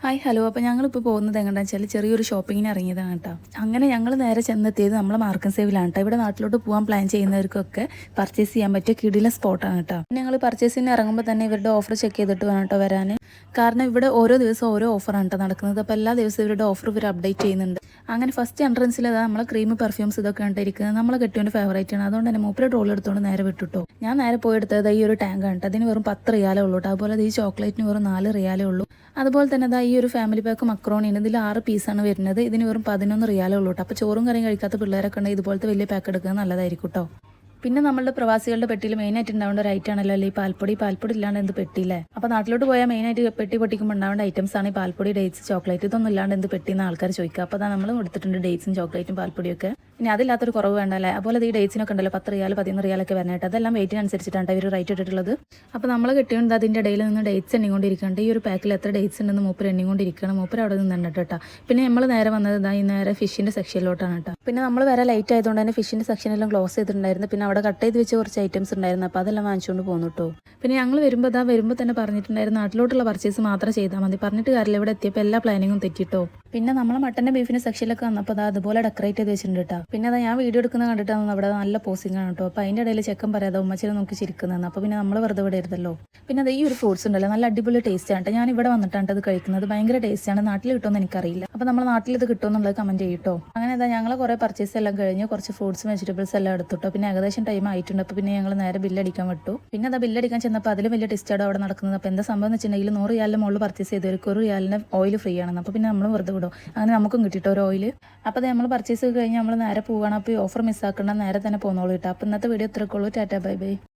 Hi hello. അപ്പോൾ ഞങ്ങളിപ്പോൾ പോകുന്നത് എങ്ങനെയാണെന്ന് വെച്ചാൽ ചെറിയൊരു ഷോപ്പിങ്ങിന് ഇറങ്ങിയതാണ് കേട്ടോ. അങ്ങനെ ഞങ്ങൾ നേരെ ചെന്നെത്തിയത് നമ്മളെ മാർക്കൻ സേവിലാണ് കേട്ടോ. ഇവിടെ നാട്ടിലോട്ട് പോകാൻ പ്ലാൻ ചെയ്യുന്നവർക്കൊക്കെ പർച്ചേസ് ചെയ്യാൻ പറ്റിയ കിടിലൻ സ്പോട്ടാണ് കേട്ടോ. ഞങ്ങൾ പർച്ചേസിന് ഇറങ്ങുമ്പോൾ തന്നെ ഇവരുടെ ഓഫർ ചെക്ക് ചെയ്തിട്ട് വേണം കേട്ടോ വരാൻ. കാരണം ഇവിടെ ഓരോ ദിവസവും ഓരോ ഓഫറാണ് കേട്ടോ നടക്കുന്നത്. അപ്പോൾ എല്ലാ ദിവസവും ഇവരുടെ ഓഫർ ഇവർ അപ്ഡേറ്റ് ചെയ്യുന്നുണ്ട്. അങ്ങനെ ഫസ്റ്റ് എൻട്രൻസിൽ അതാ നമ്മളെ ക്രീം പെർഫ്യൂംസ് ഇതൊക്കെ കണ്ടിരിക്കുന്നത് നമ്മളെ കെട്ടിയോൻ്റെ ഫേവറേറ്റ് ആണ്. അതുകൊണ്ട് തന്നെ മൂപ്പര് ട്രോൾ എടുത്തുകൊണ്ട് നേരെ വിട്ടുട്ടോ. ഞാൻ നേരെ പോയെടുത്തത് ഈ ഒരു ടാങ്ക് ആണ് കേട്ടോ. അതിന് വെറും 10 റിയാലേ ഉള്ളൂ കേട്ടോ. അതുപോലെ ഈ ചോക്ലേറ്റിന് വെറും 4 റിയാലേ ഉള്ളൂ. അതുപോലെ തന്നെ ഈ ഒരു ഫാമിലി പാക്ക് മക്രോണിന് ഇതിൽ 6 പീസാണ് വരുന്നത്. ഇതിന് വെറും 11 റിയാലേ ഉള്ളൂ കേട്ടോ. അപ്പോൾ ചോറും കറിയും കഴിക്കാത്ത പിള്ളേരൊക്കെ ഉണ്ടെങ്കിൽ ഇതുപോലത്തെ വലിയ പാക്ക് എടുക്കുന്നത് നല്ലതായിരിക്കും കേട്ടോ. പിന്നെ നമ്മളുടെ പ്രവാസികളുടെ പെട്ടിയിൽ മെയിനായിട്ട് ഉണ്ടാവേണ്ട ഒരു ഐറ്റം ആണല്ലോ അല്ലേ ഈ പാൽപ്പൊടി. പാൽപ്പൊടി ഇല്ലാണ്ട് എന്ത് പെട്ടിയില്ലേ. അപ്പോൾ നാട്ടിലോട്ട് പോയാൽ മെയിനായിട്ട് പെട്ടി പൊട്ടിക്കുമ്പോൾ ഉണ്ടാവേണ്ട ഐറ്റംസ് ആണ് ഈ പാൽപ്പൊടി, ഡേറ്റ്സ്, ചോക്ലേറ്റ്. ഇതൊന്നും ഇല്ലാണ്ട് എന്ത് പെട്ടിയെന്ന് ആൾക്കാർ ചോദിക്കുക. അപ്പോൾ നമ്മൾ എടുത്തിട്ടുണ്ട് ഡേറ്റ്സും ചോക്ലേറ്റും പാൽപ്പൊടിയൊക്കെ. ഇനി അതില്ലാത്തൊരു കുറവ് വേണ്ടല്ലേ. അതുപോലെ ഈ ഡേറ്റ്സിനൊക്കെ ഉണ്ടല്ലോ 10 റിയാൽ 11 റിയാലൊക്കെ വരാനായിട്ട് അതെല്ലാം വെയിറ്റിനനുസരിച്ചിട്ടാണ് ഇവർ റേറ്റ് ഇട്ടിട്ടുള്ളത്. അപ്പോൾ നമ്മൾ കിട്ടിയുണ്ട് അതിൻ്റെ ഇടയിൽ നിന്ന് ഡേറ്റ്സ് എണ്ണിക്കൊണ്ടിരിക്കുന്നുണ്ട്. ഈ ഒരു പാക്കിൽ എത്ര ഡേറ്റ്സ് ഉണ്ടെന്ന് മൂപ്പർ എണ്ണിക്കൊണ്ടിരിക്കണം. മൂപ്പർ അവിടെ നിന്ന് തന്നെ കേട്ടോ. പിന്നെ നമ്മൾ നേരെ വന്നത് ഈ നേരെ ഫിഷിൻ്റെ സെക്ഷനിലോട്ടാണ് കേട്ടോ. പിന്നെ നമ്മൾ വരെ ലൈറ്റ് ആയതുകൊണ്ട് തന്നെ ഫിഷിൻ്റെ സെക്ഷനെല്ലാം ക്ലോസ് ചെയ്തിട്ടുണ്ടായിരുന്നു. പിന്നെ അവിടെ കട്ട് ചെയ്ത് വെച്ച് കുറച്ച് ഐറ്റംസ് ഉണ്ടായിരുന്നു. അപ്പോൾ അതെല്ലാം വാങ്ങിച്ചുകൊണ്ട് പോന്നു കേട്ടോ. പിന്നെ ഞങ്ങൾ വരുമ്പോൾ തന്നെ പറഞ്ഞിട്ടുണ്ടായിരുന്നു നാട്ടിലോട്ടുള്ള പർച്ചേസ് മാത്രം ചെയ്താൽ മതി. പറഞ്ഞിട്ട് കാര്യമില്ല, ഇവിടെ എത്തിയപ്പോൾ എല്ലാ പ്ലാനിങ്ങും തെറ്റിട്ടോ. പിന്നെ നമ്മൾ മട്ടൻ്റെ ബീഫിൻ്റെ സെക്ഷനിലൊക്കെ വന്നപ്പോൾ അതുപോലെ ഡെക്കറേറ്റ് ചെയ്ത് വെച്ചിട്ടുണ്ട് കേട്ടോ. പിന്നെ ഞാൻ വീഡിയോ എടുക്കുന്നത് കണ്ടിട്ടാണ് അവിടെ നല്ല പോസിംഗ് ആണ് കേട്ടോ. അപ്പോൾ അതിൻ്റെ ഇടയിൽ ചെക്കൻ പറയാതെ ഉമ്മച്ചിനെ നോക്കി ചിരിക്കുന്നതെന്ന്. അപ്പോൾ പിന്നെ നമ്മൾ വെറുതെ വിടരുതല്ലോ. പിന്നെ ഈ ഒരു ഫ്രൂട്ട്സ് ഉണ്ടല്ലോ നല്ല അടിപൊളി ടേസ്റ്റ് ആണ്. ഞാൻ ഇവിടെ വന്നിട്ടാണ് അത് കഴിക്കുന്നത്. ഭയങ്കര ടേസ്റ്റാണ്. നാട്ടിൽ കിട്ടുമെന്ന് എനിക്കറിയില്ല. അപ്പോൾ നമ്മൾ നാട്ടിൽ ഇത് കിട്ടുമെന്നുള്ളത് കമൻറ്റ് ചെയ്യട്ടോ. അങ്ങനെ ഞങ്ങൾ കുറേ പർച്ചേസ് എല്ലാം കഴിഞ്ഞ് കുറച്ച് ഫ്രൂട്ട്സും വെജിറ്റബിൾസ് എല്ലാം എടുത്തിട്ടോ. പിന്നെ ഏകദേശം ടൈം ആയിട്ടുണ്ട്. അപ്പോൾ പിന്നെ ഞങ്ങൾ നേരെ ബില്ലടിക്കാൻ വിട്ടു. പിന്നെ ബില്ലടിക്കാൻ ചെന്നപ്പോൾ അതിലും വലിയ ടെസ്റ്റാണ് അവിടെ നടക്കുന്നത്. അപ്പോൾ എന്താ സംഭവം എന്ന് വെച്ചിട്ടുണ്ടെങ്കിൽ 100 റിയാലിന് മുകളിൽ പർച്ചേസ് ചെയ്തവർക്ക് 1 റിയാലിന് ഓയിൽ ഫ്രീ ആണെന്ന്. അപ്പോൾ പിന്നെ നമ്മൾ വെറുതെ വിടും. അങ്ങനെ നമുക്കും കിട്ടിയിട്ടോ ഒരു ഓയിൽ. അപ്പോൾ നമ്മൾ പർച്ചേസ് കഴിഞ്ഞ് നമ്മൾ നേരെ പോവുകയാണ്. അപ്പോൾ ഈ ഓഫർ മിസ്സാക്കണം, നേരെ തന്നെ പോന്നോളൂ കേട്ടോ. അപ്പോൾ ഇന്നത്തെ വീഡിയോ ഇത്രയൊക്കെ ഉള്ളൂ. Tata bye bye.